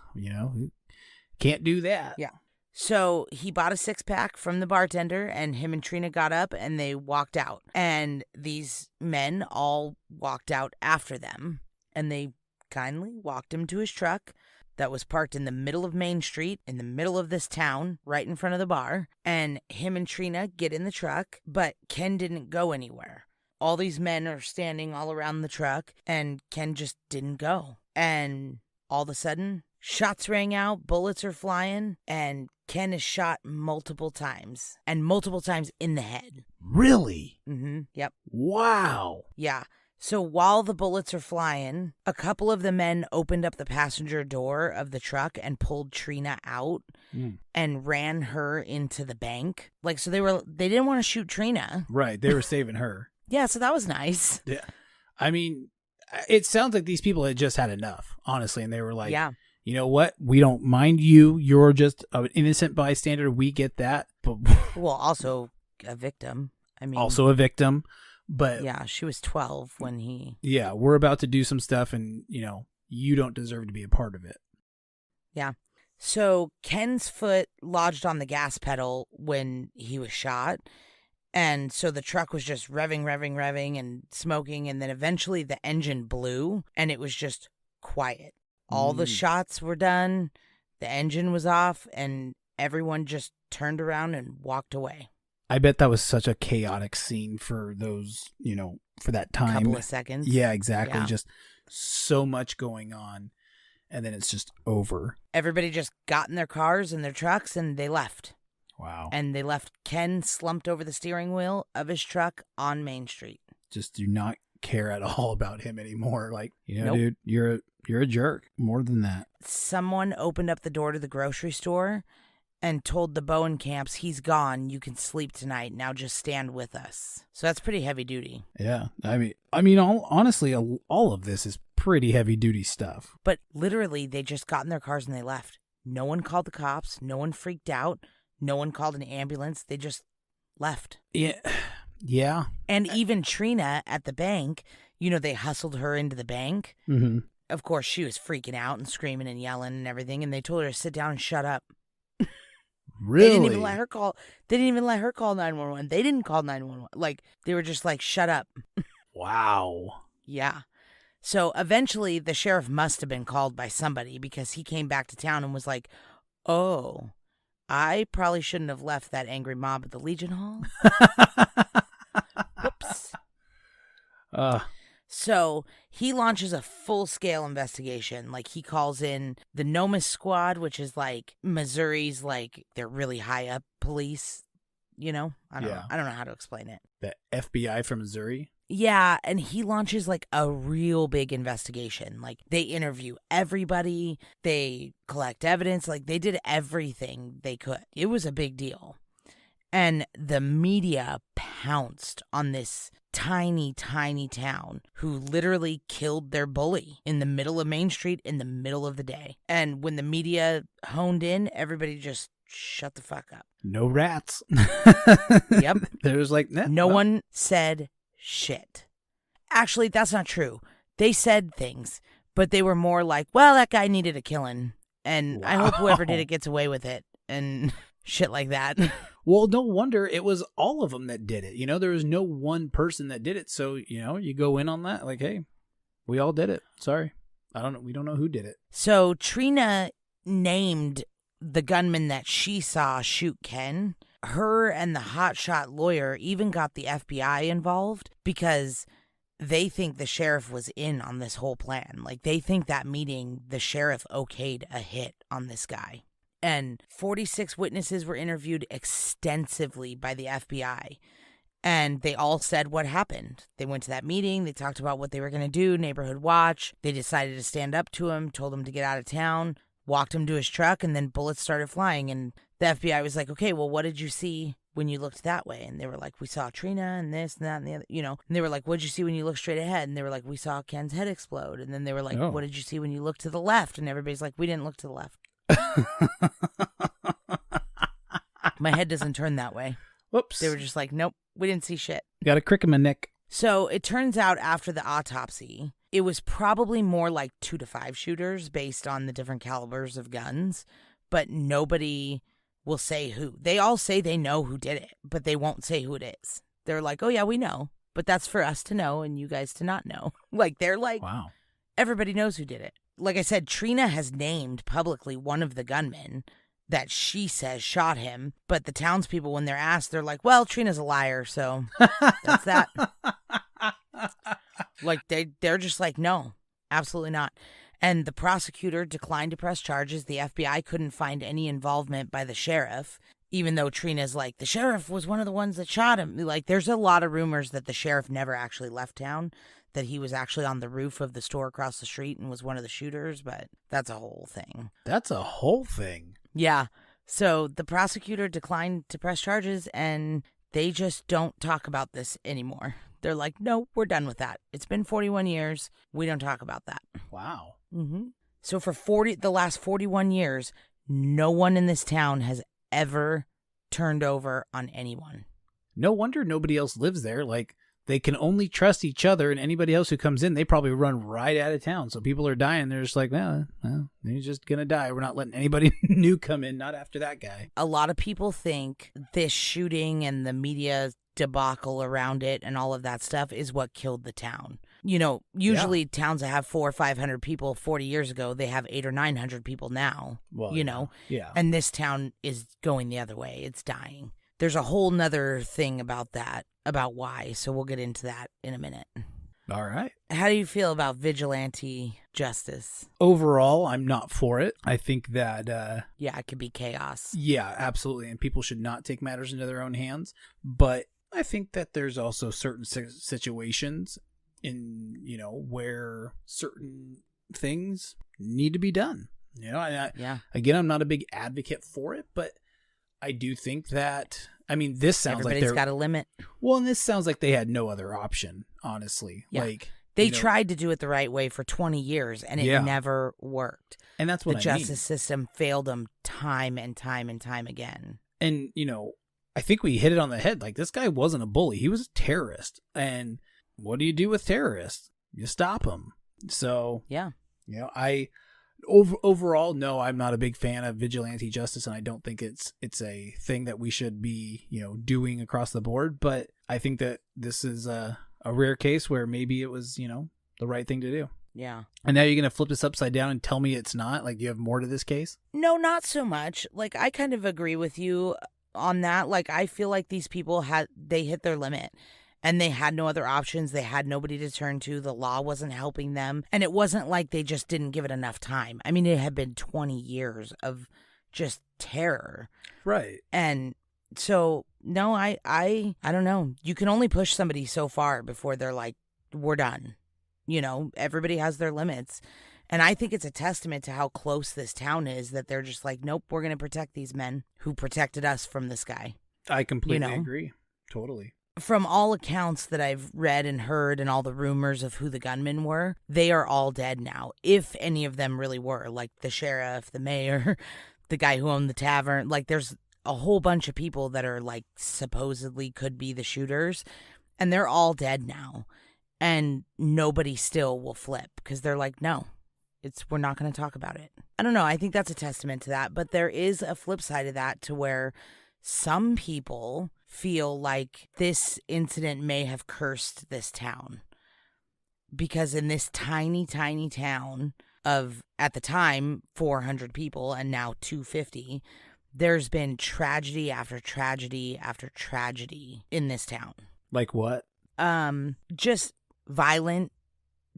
can't do that. Yeah. So he bought a 6-pack from the bartender, and him and Trina got up and they walked out. And these men all walked out after them, and they kindly walked him to his truck that was parked in the middle of Main Street, in the middle of this town, right in front of the bar. And him and Trina get in the truck, but Ken didn't go anywhere. All these men are standing all around the truck, and Ken just didn't go. And all of a sudden, shots rang out, bullets are flying, and Ken is shot multiple times, and multiple times in the head. Really? Mm-hmm. Yep. Wow. Yeah. So while the bullets are flying, a couple of the men opened up the passenger door of the truck and pulled Trina out and ran her into the bank. Like, so they didn't want to shoot Trina. Right. They were saving her. Yeah, so that was nice. Yeah. I mean, it sounds like these people had just had enough, honestly, and they were like, yeah. You know what? We don't mind you. You're just an innocent bystander. We get that. But well, also a victim. I mean, also a victim. But yeah, she was 12 when he... Yeah, we're about to do some stuff, and, you don't deserve to be a part of it. Yeah. So Ken's foot lodged on the gas pedal when he was shot. And so the truck was just revving and smoking. And then eventually the engine blew, and it was just quiet. All the shots were done. The engine was off, and everyone just turned around and walked away. I bet that was such a chaotic scene for those, for that time. Couple of seconds. Yeah, exactly. Yeah. Just so much going on, and then it's just over. Everybody just got in their cars and their trucks, and they left. Wow. And they left Ken slumped over the steering wheel of his truck on Main Street. Just do not care at all about him anymore. Like, Nope. dude, you're a jerk. More than that. Someone opened up the door to the grocery store and told the Bowen camps, he's gone. You can sleep tonight. Now just stand with us. So that's pretty heavy duty. Yeah. I mean, honestly, all of this is pretty heavy duty stuff. But literally, they just got in their cars and they left. No one called the cops. No one freaked out. No one called an ambulance. They just left. Yeah. Yeah. And even Trina at the bank, they hustled her into the bank. Mm-hmm. Of course, she was freaking out and screaming and yelling and everything. And they told her to sit down and shut up. Really? They didn't even let her call. They didn't even let her call 911. They didn't call 911. Like, they were just like, shut up. Wow. Yeah. So eventually the sheriff must have been called by somebody because he came back to town and was like, oh, I probably shouldn't have left that angry mob at the Legion Hall. Whoops. So he launches a full-scale investigation. Like, he calls in the Nomis Squad, which is like Missouri's, like, they're really high up police. I don't know. I don't know how to explain it. The FBI from Missouri? Yeah, and he launches like a real big investigation. Like, they interview everybody, they collect evidence, like they did everything they could. It was a big deal. And the media pounced on this tiny, tiny town who literally killed their bully in the middle of Main Street in the middle of the day. And when the media honed in, everybody just shut the fuck up. No rats. Yep. There was like, no one said shit. Actually, that's not true. They said things, but they were more like, well, that guy needed a killing, and I hope whoever did it gets away with it, and shit like that. Well, no wonder it was all of them that did it. There was no one person that did it. So, you go in on that like, hey, we all did it. Sorry. I don't know. We don't know who did it. So Trina named the gunman that she saw shoot Ken. Her and the hotshot lawyer even got the FBI involved because they think the sheriff was in on this whole plan. Like, they think that meeting, the sheriff okayed a hit on this guy. And 46 witnesses were interviewed extensively by the FBI. And they all said what happened. They went to that meeting. They talked about what they were going to do, neighborhood watch. They decided to stand up to him, told him to get out of town, walked him to his truck, and then bullets started flying. And the FBI was like, okay, well, what did you see when you looked that way? And they were like, we saw Trina and this and that and the other, you know. And they were like, what did you see when you looked straight ahead? And they were like, we saw Ken's head explode. And then they were like, what did you see when you looked to the left? And everybody's like, we didn't look to the left. My head doesn't turn that way. Whoops. They were just like, nope, we didn't see shit. Got a crick in my neck. So it turns out after the autopsy, it was probably more like 2 to 5 shooters based on the different calibers of guns, but nobody will say who. They all say they know who did it, but they won't say who it is. They're like, oh yeah, we know, but that's for us to know and you guys to not know. Like, they're like, wow, everybody knows who did it. Like I said, Trina has named publicly one of the gunmen that she says shot him, but the townspeople, when they're asked, they're like, well, Trina's a liar, so that's that. Like, they're just like, no, absolutely not. And the prosecutor declined to press charges. The FBI couldn't find any involvement by the sheriff, even though Trina's like, the sheriff was one of the ones that shot him. Like, there's a lot of rumors that the sheriff never actually left town, that he was actually on the roof of the store across the street and was one of the shooters, but that's a whole thing. That's a whole thing. Yeah. So the prosecutor declined to press charges, and they just don't talk about this anymore. They're like, no, we're done with that. It's been 41 years. We don't talk about that. Wow. Mm-hmm. So for the last 41 years, no one in this town has ever turned over on anyone. No wonder nobody else lives there. Like, they can only trust each other, and anybody else who comes in, they probably run right out of town. So people are dying. They're just like, well, he's just going to die. We're not letting anybody new come in, not after that guy. A lot of people think this shooting and the media debacle around it and all of that stuff is what killed the town. You know, usually towns that have 400 or 500 people 40 years ago, they have 800 or 900 people now, well, you know. Yeah. And this town is going the other way. It's dying. There's a whole nother thing about that, about why. So we'll get into that in a minute. All right. How do you feel about vigilante justice? Overall, I'm not for it. I think that... yeah, it could be chaos. Yeah, absolutely. And people should not take matters into their own hands. But I think that there's also certain situations in, you know, where certain things need to be done. You know, again, I'm not a big advocate for it, but I do think that, I mean, this sounds like everybody's got a limit. Well, and this sounds like they had no other option, honestly. Yeah. Like, they tried to do it the right way for 20 years, and it never worked. And that's what the justice system failed them time and time and time again. And, you know, I think we hit it on the head. Like, this guy wasn't a bully. He was a terrorist. And what do you do with terrorists? You stop them. So, yeah. You know, overall, no, I'm not a big fan of vigilante justice, and I don't think it's a thing that we should be, you know, doing across the board. But I think that this is a rare case where maybe it was, you know, the right thing to do. Yeah. And now you're going to flip this upside down and tell me it's not? Like, you have more to this case? No, not so much. Like, I kind of agree with you on that. Like, I feel like these people they hit their limit. And they had no other options. They had nobody to turn to. The law wasn't helping them. And it wasn't like they just didn't give it enough time. I mean, it had been 20 years of just terror. Right. And so, no, I don't know. You can only push somebody so far before they're like, we're done. You know, everybody has their limits. And I think it's a testament to how close this town is that they're just like, nope, we're going to protect these men who protected us from this guy. I completely agree. Totally. From all accounts that I've read and heard and all the rumors of who the gunmen were, they are all dead now, if any of them really were. Like the sheriff, the mayor, the guy who owned the tavern. Like, there's a whole bunch of people that are like supposedly could be the shooters, and they're all dead now. And nobody still will flip because they're like, no, we're not going to talk about it. I don't know. I think that's a testament to that. But there is a flip side of that, to where some people feel like this incident may have cursed this town, because in this tiny, tiny town of, at the time, 400 people and now 250, there's been tragedy after tragedy after tragedy in this town. Like what? Just violent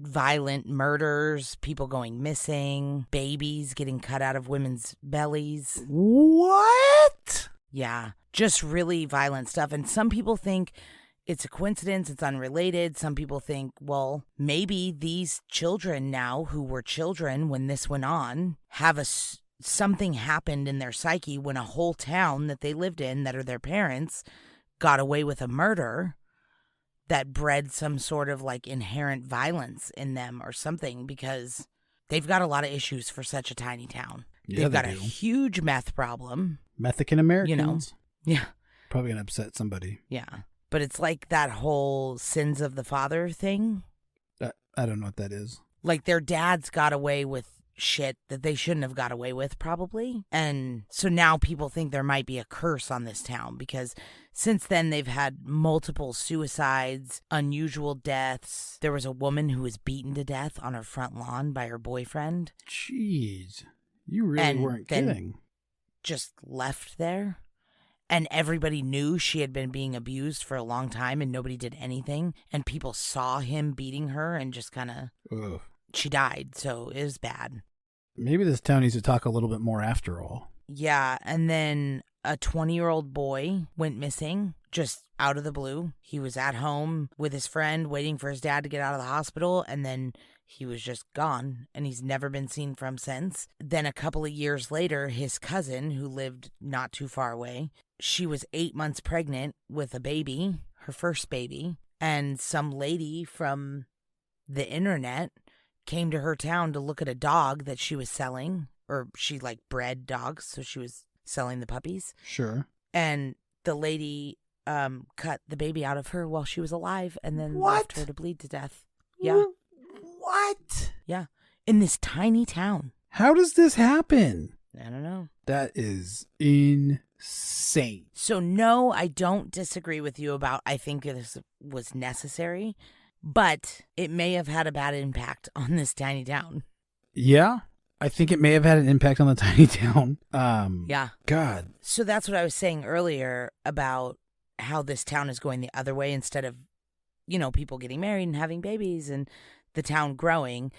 violent murders, people going missing, babies getting cut out of women's bellies. What? Yeah, just really violent stuff. And some people think it's a coincidence, it's unrelated. Some people think, well, maybe these children now who were children when this went on have something happened in their psyche when a whole town that they lived in that are their parents got away with a murder that bred some sort of like inherent violence in them or something, because they've got a lot of issues for such a tiny town. Yeah, They've got they a do. huge meth problem. Mexican Americans. Yeah. Probably gonna upset somebody. Yeah. But it's like that whole sins of the father thing. I don't know what that is. Like their dads got away with shit that they shouldn't have got away with, probably. And so now people think there might be a curse on this town, because since then they've had multiple suicides, unusual deaths. There was a woman who was beaten to death on her front lawn by her boyfriend. Jeez. You really And weren't then kidding. Just left there. And everybody knew she had been being abused for a long time and nobody did anything. And people saw him beating her and just kind of... Ugh. She died, so it was bad. Maybe this town needs to talk a little bit more after all. Yeah, and then a 20-year-old boy went missing just out of the blue. He was at home with his friend waiting for his dad to get out of the hospital, and then he was just gone, and he's never been seen from since. Then a couple of years later, his cousin, who lived not too far away, she was 8 months pregnant with a baby, her first baby, and some lady from the internet came to her town to look at a dog that she was selling, or she like bred dogs, so she was selling the puppies. Sure. And the lady cut the baby out of her while she was alive and then What? left her to bleed to death. Yeah. What? Yeah. In this tiny town. How does this happen? I don't know. That is insane. So no, I don't disagree with you about I think this was necessary, but it may have had a bad impact on this tiny town. Yeah. I think it may have had an impact on the tiny town. Yeah. God. So that's what I was saying earlier about how this town is going the other way instead of, you know, people getting married and having babies and the town growing.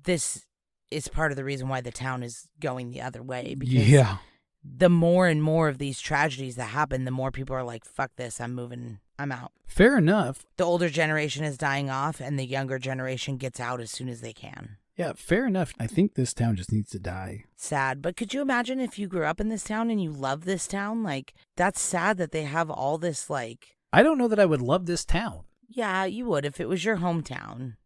This is part of the reason why the town is going the other way. Because Yeah. the more and more of these tragedies that happen, the more people are like, fuck this, I'm moving, I'm out. Fair enough. The older generation is dying off and the younger generation gets out as soon as they can. Yeah, fair enough. I think this town just needs to die. Sad. But could you imagine if you grew up in this town and you love this town? Like, that's sad that they have all this, like... I don't know that I would love this town. Yeah, you would. If it was your hometown,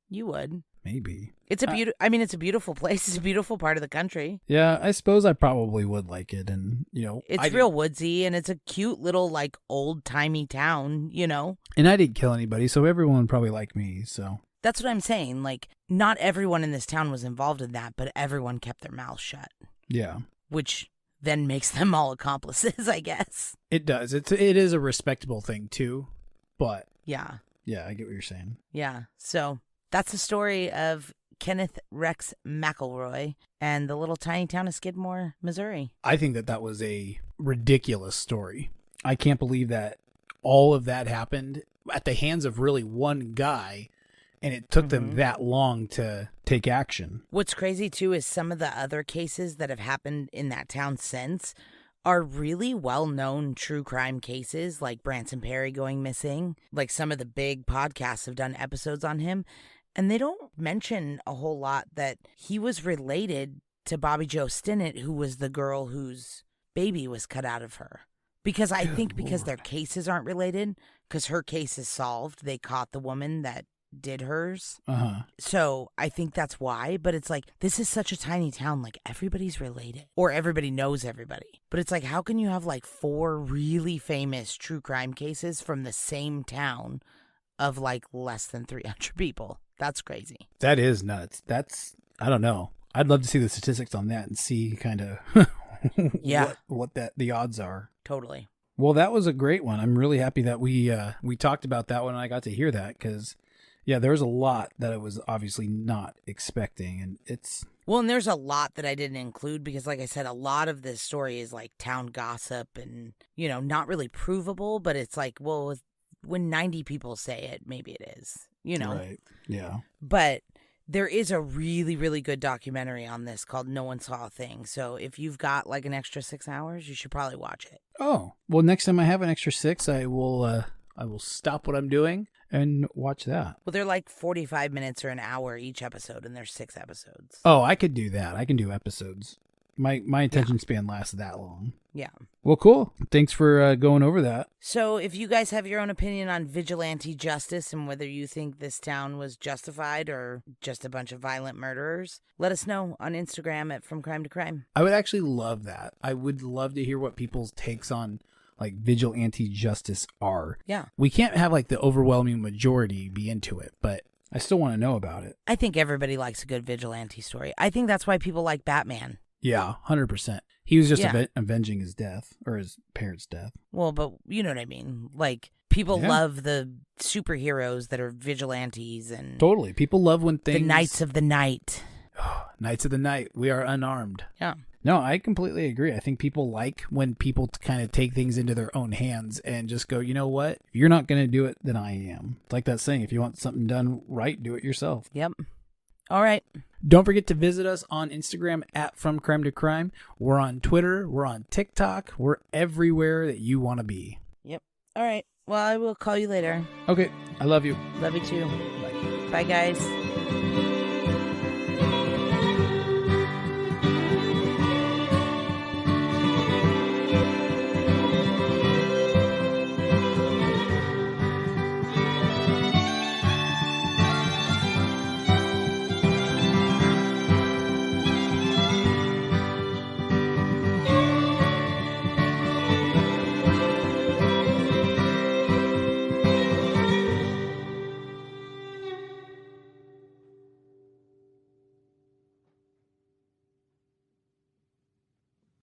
you would. Maybe. It's a it's a beautiful place. It's a beautiful part of the country. Yeah, I suppose I probably would like it. And, you know... It's real woodsy, and it's a cute little, like, old-timey town, you know? And I didn't kill anybody, so everyone would probably like me, so... That's what I'm saying. Like, not everyone in this town was involved in that, but everyone kept their mouths shut. Yeah. Which then makes them all accomplices, I guess. It does. It is a respectable thing, too. But... Yeah. Yeah, I get what you're saying. Yeah. So, that's the story of Kenneth Rex McElroy and the little tiny town of Skidmore, Missouri. I think that was a ridiculous story. I can't believe that all of that happened at the hands of really one guy, and it took them that long to take action. What's crazy, too, is some of the other cases that have happened in that town since are really well-known true crime cases, like Branson Perry going missing. Like, some of the big podcasts have done episodes on him, and they don't mention a whole lot that he was related to Bobby Joe Stinnett, who was the girl whose baby was cut out of her. Because I think because their cases aren't related, because her case is solved, they caught the woman that did hers. So I think that's why. But it's like, this is such a tiny town. Like, everybody's related. Or everybody knows everybody. But it's like, how can you have like 4 really famous true crime cases from the same town of like less than 300 people? That's crazy. That is nuts. I don't know. I'd love to see the statistics on that and see kind of Yeah. what the odds are. Totally. Well, that was a great one. I'm really happy that we talked about that one and I got to hear that, because yeah, there was a lot that I was obviously not expecting, and it's... Well, and there's a lot that I didn't include because, like I said, a lot of this story is like town gossip and, you know, not really provable, but it's like, well, when 90 people say it, maybe it is, Right. Yeah. But there is a really, really good documentary on this called No One Saw a Thing. So if you've got like an extra 6 hours, you should probably watch it. Oh, well, next time I have an extra 6, I will stop what I'm doing and watch that. Well, they're like 45 minutes or an hour each episode, and there's 6 episodes. Oh, I could do that. I can do episodes. My attention span lasts that long. Yeah. Well, cool. Thanks for going over that. So if you guys have your own opinion on vigilante justice and whether you think this town was justified or just a bunch of violent murderers, let us know on Instagram at From Crime to Crime. I would actually love that. I would love to hear what people's takes on like vigilante justice are. Yeah. We can't have like the overwhelming majority be into it, but I still want to know about it. I think everybody likes a good vigilante story. I think that's why people like Batman. Yeah, 100%. He was just Yeah. avenging his death or his parents' death. Well, but you know what I mean. Like, people Yeah. love the superheroes that are vigilantes and Totally. People love when things... the Knights of the Night. Knights of the Night. We are unarmed. Yeah. No, I completely agree. I think people like when people kind of take things into their own hands and just go, you know what? If you're not going to do it, then I am. It's like that saying, if you want something done right, do it yourself. Yep. All right. Don't forget to visit us on Instagram at From Crime to Crime. We're on Twitter. We're on TikTok. We're everywhere that you want to be. Yep. All right. Well, I will call you later. Okay. I love you. Love you too. Bye. Bye, guys.